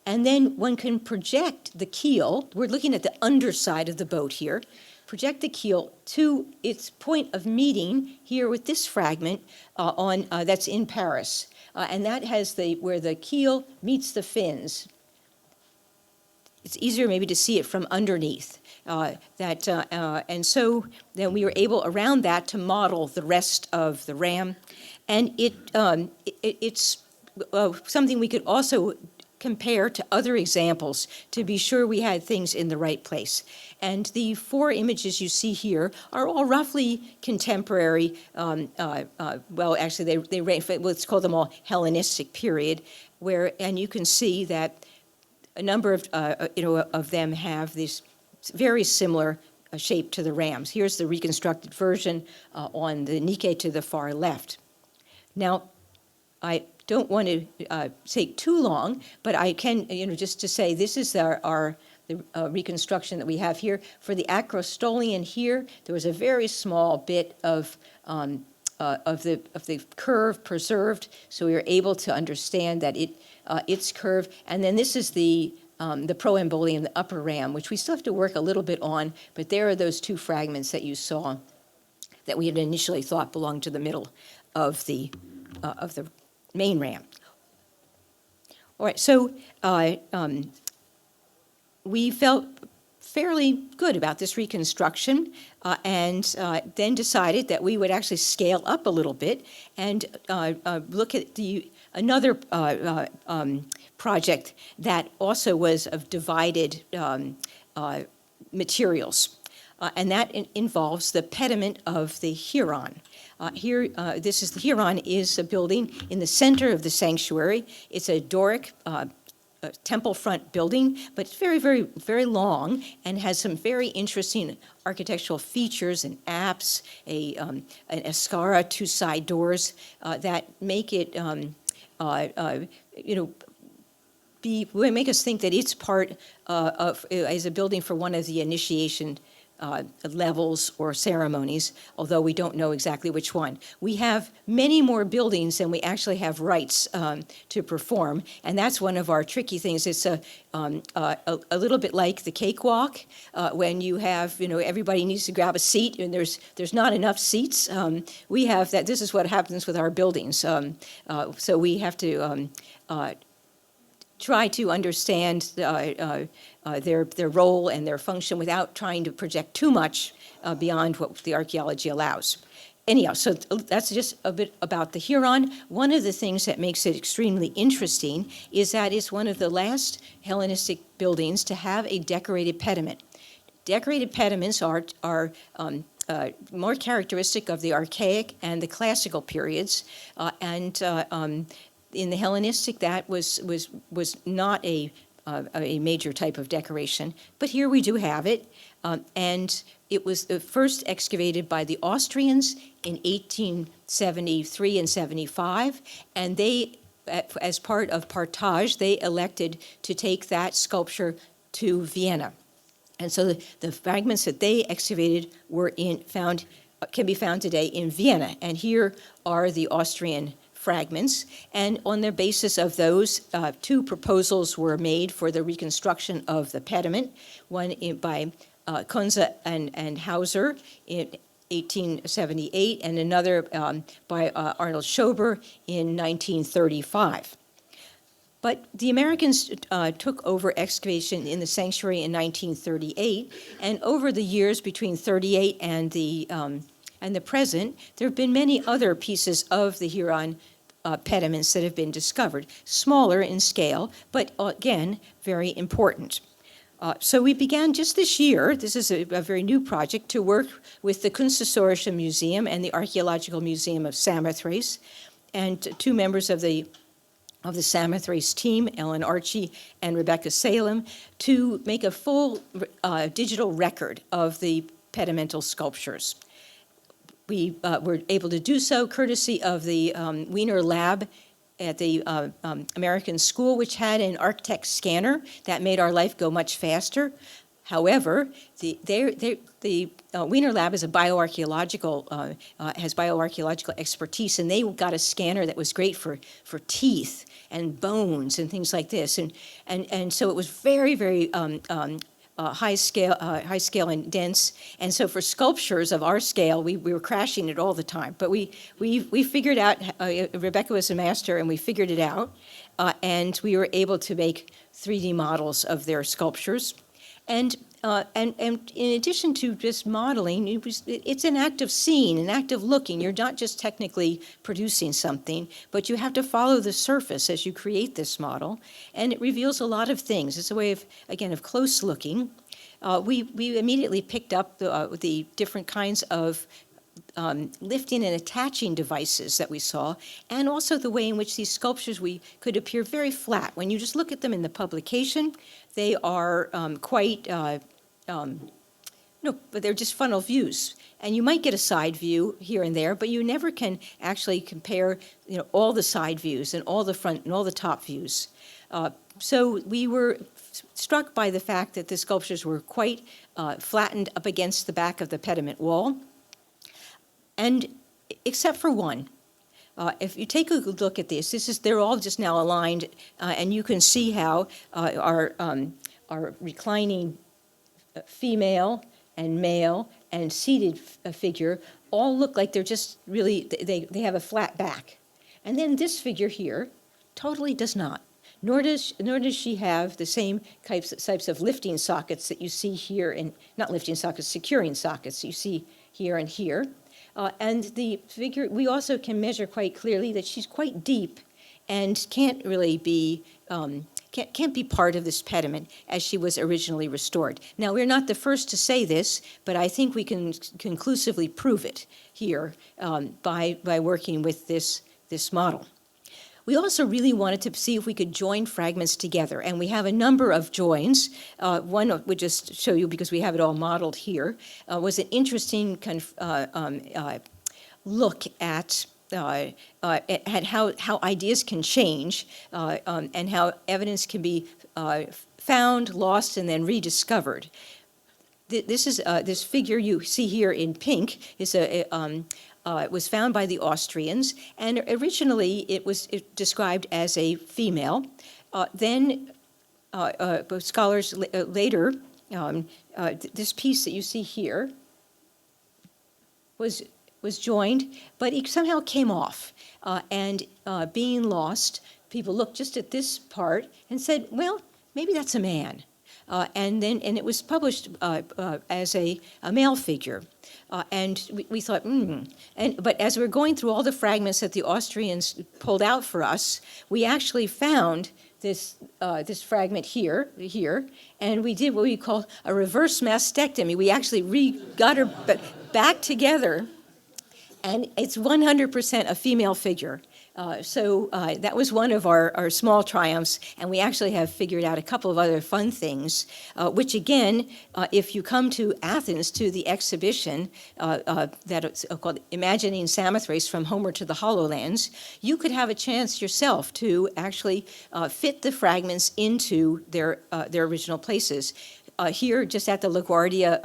and then one can project the keel. We're looking at the underside of the boat here. Project the keel to its point of meeting here with this fragment that's in Paris, and that has where the keel meets the fins. It's easier maybe to see it from underneath. And so then we were able around that to model the rest of the ram, and it's something we could also compare to other examples to be sure we had things in the right place. And the 4 images you see here are all roughly contemporary. Well, actually, they range. Let's call them all Hellenistic period, and you can see that a number of them have this very similar shape to the rams. Here's the reconstructed version on the Nike to the far left. Now, I don't want to take too long, but I can, just to say this is the reconstruction that we have here. For the acrostolian here, there was a very small bit of the curve preserved, so we were able to understand that its curve. And then this is the proembolium, the upper ram, which we still have to work a little bit on, but there are those 2 fragments that you saw that we had initially thought belonged to the middle of the main ram. All right, so we felt fairly good about this reconstruction, and then decided that we would actually scale up a little bit and look at another project that also was of divided materials, and that involves the pediment of the Hieron. Here, this is the Hieron is a building in the center of the sanctuary. It's a Doric temple front building, but it's very, very, very long and has some very interesting architectural features and apse, an escara, 2 side doors that make it, make us think that it's part as a building for one of the initiation levels or ceremonies, although we don't know exactly which one. We have many more buildings than we actually have rites to perform, and that's one of our tricky things. It's a little bit like the cakewalk, when you have, everybody needs to grab a seat, and there's not enough seats. We have that. This is what happens with our buildings. So we have to try to understand their role and their function without trying to project too much beyond what the archaeology allows. Anyhow, so that's just a bit about the Hieron. One of the things that makes it extremely interesting is that it's one of the last Hellenistic buildings to have a decorated pediment. Decorated pediments are more characteristic of the archaic and the classical periods, and in the Hellenistic, that was not a major type of decoration, but here we do have it, and it was first excavated by the Austrians in 1873 and 75, and they, as part of partage, they elected to take that sculpture to Vienna, and so the fragments that they excavated can be found today in Vienna, and here are the Austrian fragments, and on the basis of those, 2 proposals were made for the reconstruction of the pediment, one by Kunze and Hauser in 1878, and another by Arnold Schober in 1935. But the Americans took over excavation in the sanctuary in 1938, and over the years between 38 and the present, there have been many other pieces of the Hieron pediments that have been discovered, smaller in scale, but again, very important. So we began just this year, this is a very new project, to work with the Kunsthistorische Museum and the Archaeological Museum of Samothrace, and two members of the Samothrace team, Ellen Archie and Rebecca Salem, to make a full digital record of the pedimental sculptures. We were able to do so courtesy of the Wiener Lab at the American School, which had an architect scanner that made our life go much faster. However, the Wiener Lab is a bioarchaeological, has bioarchaeological expertise, and they got a scanner that was great for teeth and bones and things like this. And so it was very, very high scale and dense. And so for sculptures of our scale, we were crashing it all the time. But we figured out, Rebecca was a master, and we figured it out. And we were able to make 3D models of their sculptures. And in addition to just modeling, it's an act of seeing, an act of looking. You're not just technically producing something, but you have to follow the surface as you create this model, and it reveals a lot of things. It's a way of, again, of close looking. We immediately picked up the different kinds of lifting and attaching devices that we saw, and also the way in which these sculptures could appear very flat. When you just look at them in the publication, they are quite, but they're just funnel views. And you might get a side view here and there, but you never can actually compare, all the side views and all the front and all the top views. So we were struck by the fact that the sculptures were quite flattened up against the back of the pediment wall. And except for one, if you take a good look at they're all just now aligned, and you can see how our reclining female and male and seated figure all look like they're just really, they have a flat back. And then this figure here totally does not. Nor does she have the same types of lifting sockets that you see here, not lifting sockets, securing sockets you see here and here. And the figure, we also can measure quite clearly that she's quite deep and can't really be, can't be part of this pediment as she was originally restored. Now, we're not the first to say this, but I think we can conclusively prove it here by working with this model. We also really wanted to see if we could join fragments together, and we have a number of joins. One would just show you, because we have it all modeled here, was an interesting kind of look at how ideas can change and how evidence can be found, lost, and then rediscovered. This figure you see here in pink is it was found by the Austrians, and originally it was described as a female. Then scholars later, this piece that you see here was joined, but it somehow came off. And being lost, people looked just at this part and said, well, maybe that's a man. And it was published as a male figure. And we thought, but as we were going through all the fragments that the Austrians pulled out for us, we actually found this fragment here, and we did what we call a reverse mastectomy. We actually got her back together, and it's 100% a female figure. So that was one of our small triumphs, and we actually have figured out a couple of other fun things, which again, if you come to Athens to the exhibition that is called Imagining Samothrace from Homer to the Hollowlands, you could have a chance yourself to actually fit the fragments into their original places. Here, just at the LaGuardia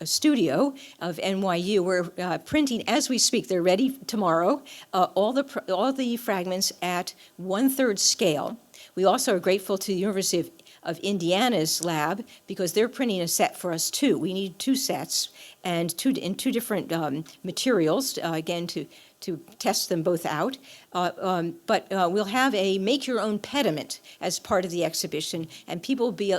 studio of NYU, we're printing as we speak. They're ready tomorrow. All the fragments at 1/3 scale. We also are grateful to the University of Indiana's lab, because they're printing a set for us too. We need 2 sets and in 2 different materials, again, to test them both out. But we'll have a make-your-own pediment as part of the exhibition, and people will be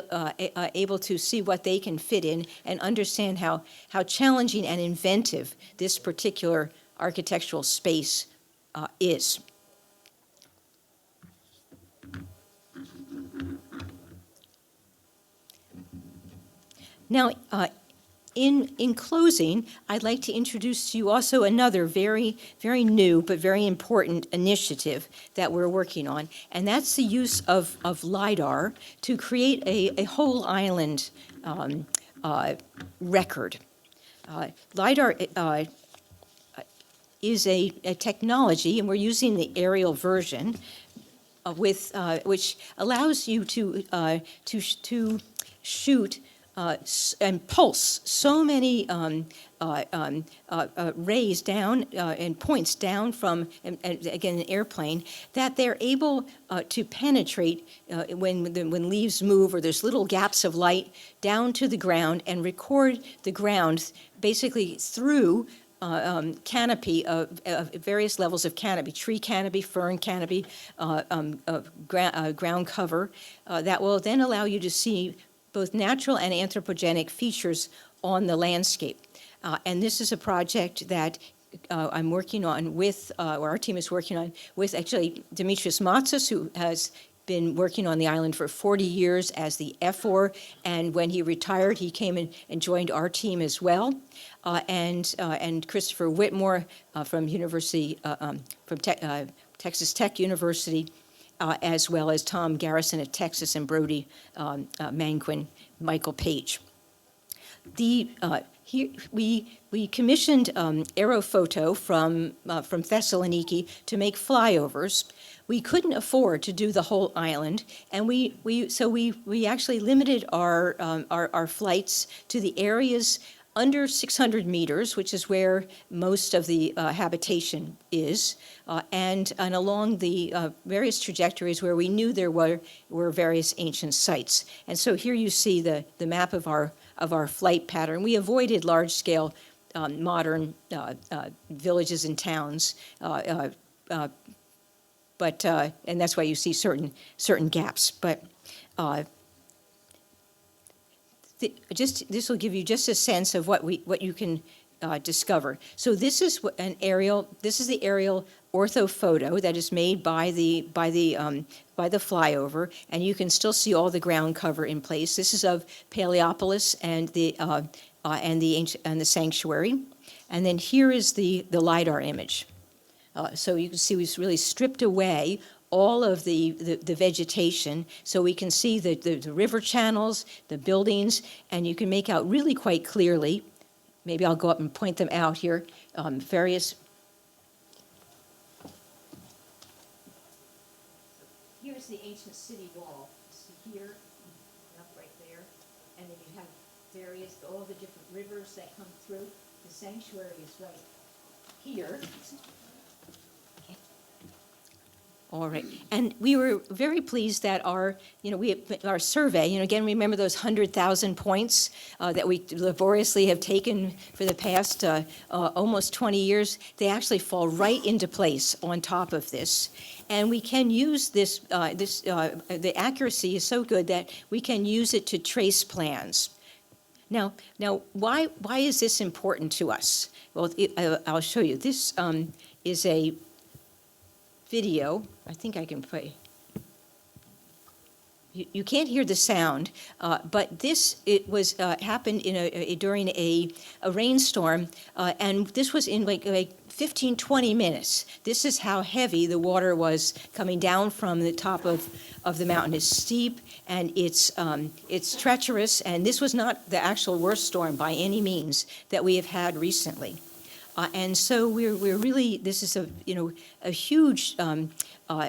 able to see what they can fit in and understand how challenging and inventive this particular architectural space is. Now, in closing, I'd like to introduce to you also another very, very new but very important initiative that we're working on, and that's the use of Lidar to create a whole island record. Lidar is a technology, and we're using the aerial version, which allows you to shoot and pulse so many rays down and points down from, again, an airplane, that they're able to penetrate when leaves move or there's little gaps of light down to the ground and record the ground basically through canopy of various levels of canopy, tree canopy, fern canopy, ground cover, that will then allow you to see both natural and anthropogenic features on the landscape. And this is a project that I'm working on with, or our team is working on with actually Demetrius Matsas, who has been working on the island for 40 years as the FOR, and when he retired, he came in and joined our team as well. And Christopher Whitmore from Texas Tech University, as well as Tom Garrison at Texas and Brody Manquin, Michael Page. Here we commissioned Aerophoto from Thessaloniki to make flyovers. We couldn't afford to do the whole island, and so we actually limited our flights to the areas under 600 meters, which is where most of the habitation is, and along the various trajectories where we knew there were various ancient sites. And so here you see the map of our flight pattern. We avoided large-scale modern villages and towns, and that's why you see certain gaps. But this will give you just a sense of what you can discover. So this is an aerial. This is the aerial orthophoto that is made by the flyover, and you can still see all the ground cover in place. This is of Paleopolis and the sanctuary, and then here is the Lidar image. So you can see we've really stripped away all of the vegetation, so we can see the river channels, the buildings, and you can make out really quite clearly, maybe I'll go up and point them out here, various. Here's the ancient city wall. See here, up right there, and then you have all the different rivers that come through. The sanctuary is right here. All right, and we were very pleased that our survey, again, remember those 100,000 points that we laboriously have taken for the past almost 20 years, they actually fall right into place on top of this. And we can use this, the accuracy is so good that we can use it to trace plans. Now, why is this important to us? Well, I'll show you. This is a video. I think I can play. You can't hear the sound, but it was happened during a rainstorm, and this was in like 15, 20 minutes. This is how heavy the water was coming down from the top of the mountain. It's steep and it's treacherous, and this was not the actual worst storm by any means that we have had recently. And so we're really, this is a huge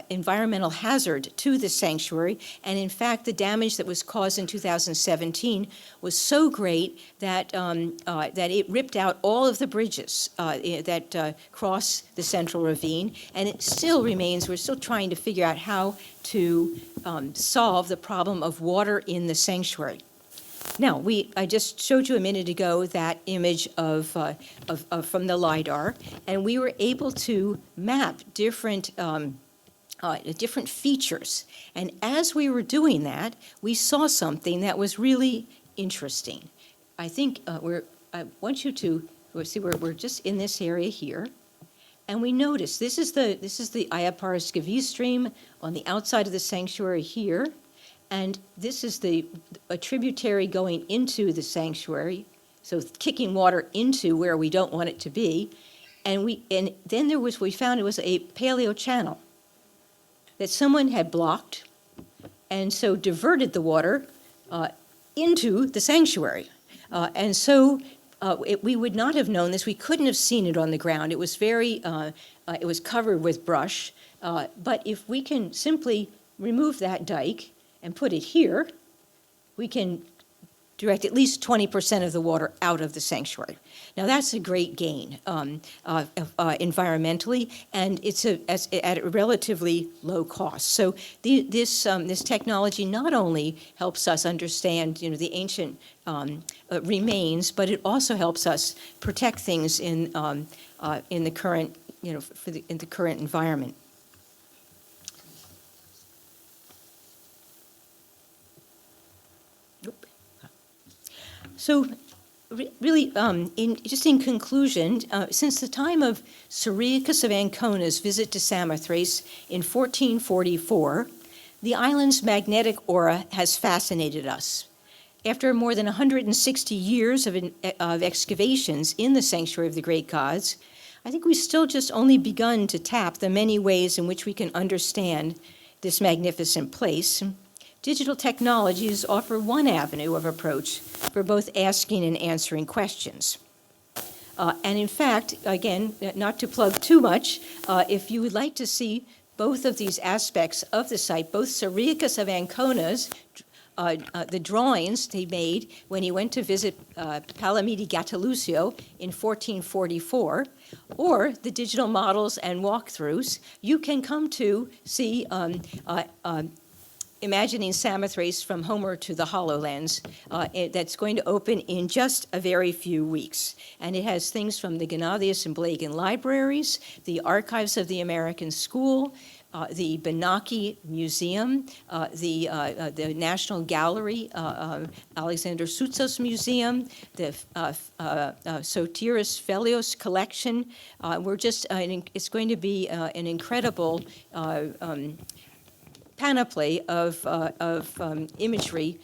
environmental hazard to the sanctuary. And in fact, the damage that was caused in 2017 was so great that, that it ripped out all of the bridges that cross the central ravine. And it still remains, we're still trying to figure out how to solve the problem of water in the sanctuary. Now, I just showed you a minute ago that image of from the Lidar, and we were able to map different different features. And as we were doing that, we saw something that was really interesting. I think I want you to see we're just in this area here, and we notice this is the Ayaparas stream on the outside of the sanctuary here. And this is a tributary going into the sanctuary, so kicking water into where we don't want it to be. And then we found it was a paleo channel that someone had blocked, and so diverted the water into the sanctuary. And so we would not have known this. We couldn't have seen it on the ground. It was it was covered with brush. But if we can simply remove that dike and put it here, we can direct at least 20% of the water out of the sanctuary. Now, that's a great gain environmentally, and it's at a relatively low cost. So this technology not only helps us understand, the ancient remains, but it also helps us protect things in the current, in the current environment. So really, in conclusion, since the time of Cyriacus of Ancona's visit to Samothrace in 1444, the island's magnetic aura has fascinated us. After more than 160 years of excavations in the Sanctuary of the Great Gods, I think we still just only begun to tap the many ways in which we can understand this magnificent place. Digital technologies offer one avenue of approach for both asking and answering questions. And in fact, again, not to plug too much, if you would like to see both of these aspects of the site, both Cyriacus of Ancona's, the drawings he made when he went to visit Palamidi Gattilusio in 1444, or the digital models and walkthroughs, you can come to see Imagining Samothrace from Homer to the HoloLens, that's going to open in just a very few weeks. And it has things from the Gennadius and Blagan libraries, the archives of the American School, the Benaki Museum, the National Gallery, Alexander Soutsos Museum, the Sotiris Felios collection. It's going to be an incredible panoply of imagery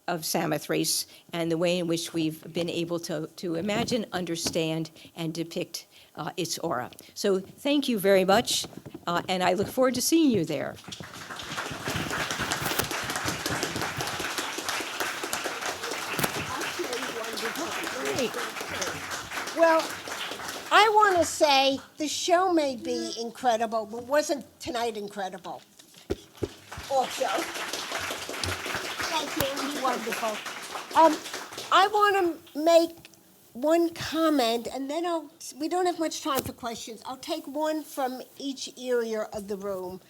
of Samothrace and the way in which we've been able to imagine, understand, and depict its aura. So thank you very much, and I look forward to seeing you there. Well, I want to say the show may be incredible, but wasn't tonight incredible? Also, thank you, you're wonderful. I want to make one comment, and then we don't have much time for questions. I'll take one from each area of the room.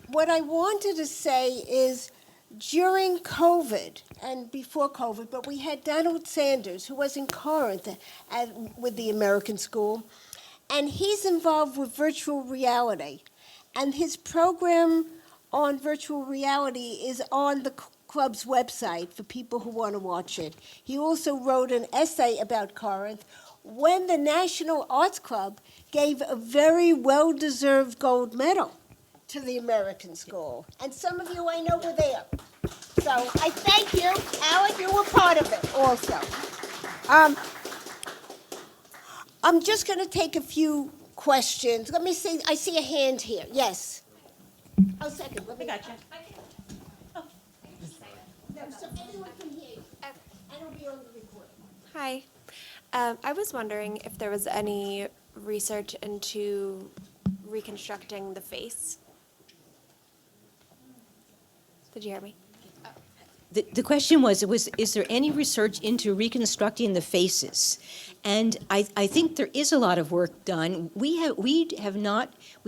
What I wanted to say is, during COVID, and before COVID, but we had Donald Sanders, who was in Corinth with the American School, and he's involved with virtual reality. And his program on virtual reality is on the club's website for people who want to watch it. He also wrote an essay about Corinth when the National Arts Club gave a very well-deserved gold medal to the American School. And some of you I know were there. So I thank you. Alan, you were part of it also. I'm just going to take a few questions. Let me see. I see a hand here. Yes. Oh, second. Let me. I got you. Oh. No, so everyone can hear you. And it'll be on the recording. Hi. I was wondering if there was any research into reconstructing the face. Did you hear me? The question was, is there any research into reconstructing the faces? And I think there is a lot of work done. We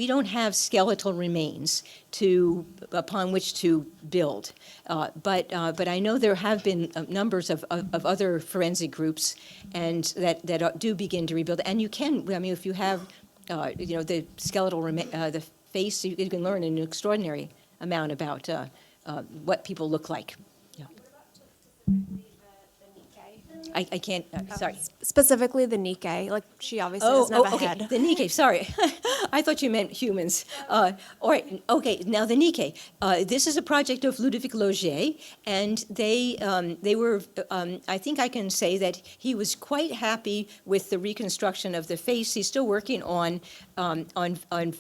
don't have skeletal remains upon which to build. But I know there have been numbers of other forensic groups and that do begin to rebuild. And you can, I mean, if you have, the skeletal, the face, you can learn an extraordinary amount about what people look like. Yeah. I can't, sorry. Specifically the Nike, like she obviously doesn't have a okay. head. The Nike, sorry. I thought you meant humans. All right, okay, now the Nike. This is a project of Ludovic Loger, and they were, I think I can say that he was quite happy with the reconstruction of the face. He's still working on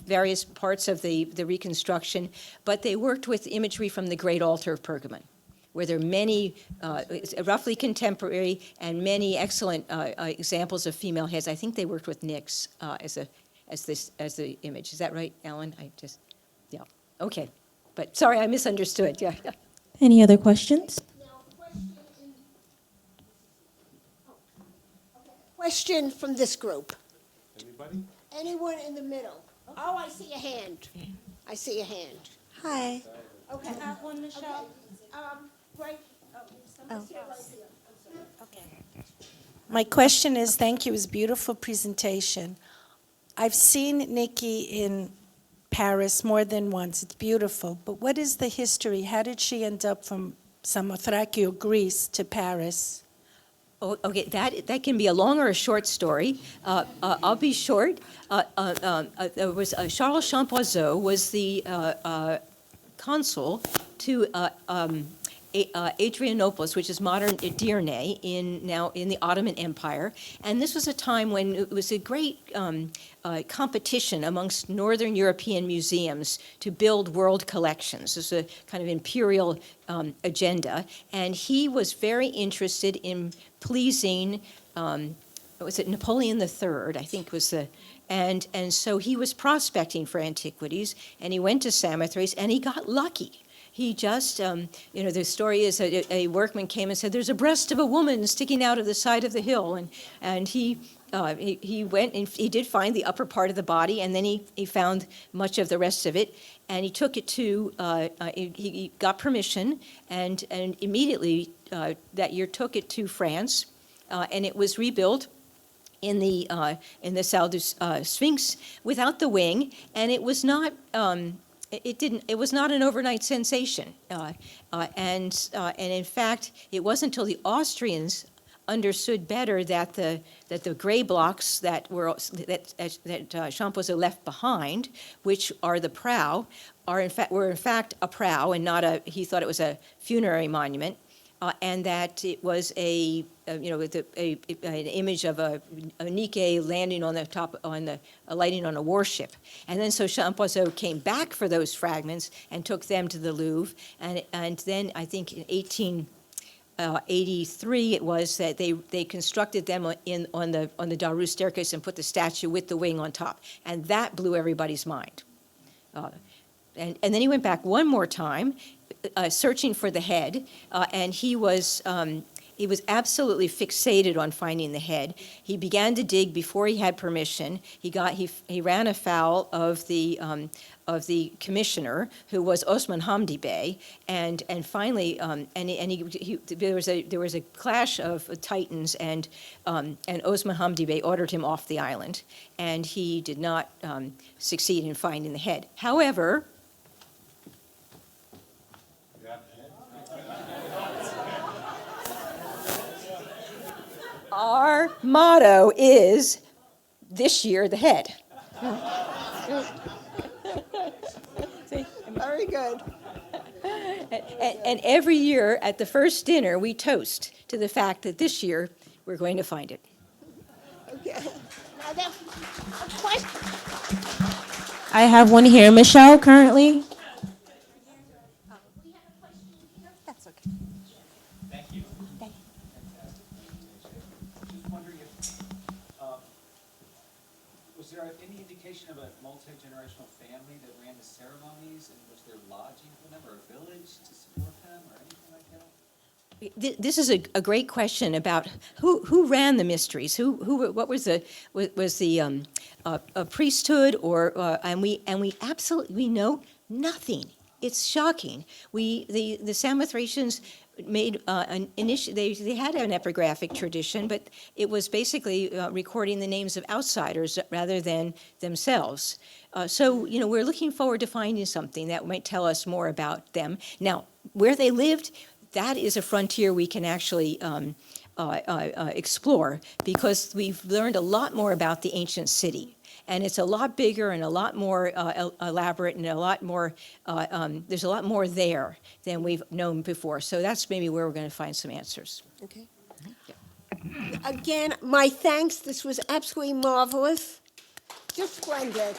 various parts of the reconstruction, but they worked with imagery from the Great Altar of Pergamon, where there are many roughly contemporary and many excellent examples of female heads. I think they worked with Nyx as the image. Is that right, Alan? Yeah. Okay. But sorry, I misunderstood. Yeah. Any other questions? Question from this group. Anybody? Anyone in the middle? Oh, I see a hand. I see a hand. Hi. Okay. I have one, Michelle. Right. Oh. Okay. My question is, thank you, it was a beautiful presentation. I've seen Nikki in Paris more than once. It's beautiful. But what is the history? How did she end up from Samothrace, Greece, to Paris? Oh, okay, that can be a long or a short story. I'll be short. There was Charles Champoiseau was the consul to Adrianopolis, which is modern Edirne, now in the Ottoman Empire, and this was a time when it was a great competition amongst Northern European museums to build world collections. This was a kind of imperial agenda, and he was very interested in pleasing. Was it Napoleon III? I think was the. And so he was prospecting for antiquities, and he went to Samothrace, and he got lucky. He just, the story is that a workman came and said, "There's a breast of a woman sticking out of the side of the hill," and he went and he did find the upper part of the body, and then he found much of the rest of it, and he took it to, he got permission, and immediately that year took it to France, and it was rebuilt in the Salle du Sphinx without the wing, and it was not. It was not an overnight sensation, and in fact, it wasn't until the Austrians understood better that the gray blocks that Champoiseau left behind, which are the prow, were in fact a prow and not a. He thought it was a funerary monument, and that it was an image of a Nike landing on the top alighting on a warship. And then so Champoiseau came back for those fragments and took them to the Louvre. And then I think in 1883 it was that they constructed them on the Daru staircase and put the statue with the wing on top, and that blew everybody's mind. And then he went back one more time, searching for the head, and he was absolutely fixated on finding the head. He began to dig before he had permission. He ran afoul of the commissioner, who was Osman Hamdi Bey, and finally there was a clash of titans, and Osman Hamdi Bey ordered him off the island, and he did not succeed in finding the head. However, our motto is, this year, the head. See? Very good. And every year at the first dinner, we toast to the fact that this year we're going to find it. Okay. Now that a question. I have one here. Michelle, currently. That's okay. Thank you. Just wondering if Was there any indication of a multi-generational family that ran the ceremonies, and was there lodging for them, or a village to support them, or anything like that? This is a great question about who ran the mysteries. What was the a priesthood, or and we absolutely know nothing. It's shocking. The Samothracians made they had an epigraphic tradition, but it was basically recording the names of outsiders rather than themselves. So we're looking forward to finding something that might tell us more about them. Now, where they lived, that is a frontier we can actually explore, because we've learned a lot more about the ancient city. And it's a lot bigger and a lot more elaborate, and a lot more, there's a lot more there than we've known before. So that's maybe where we're going to find some answers. Okay. Again, my thanks. This was absolutely marvelous. Just splendid.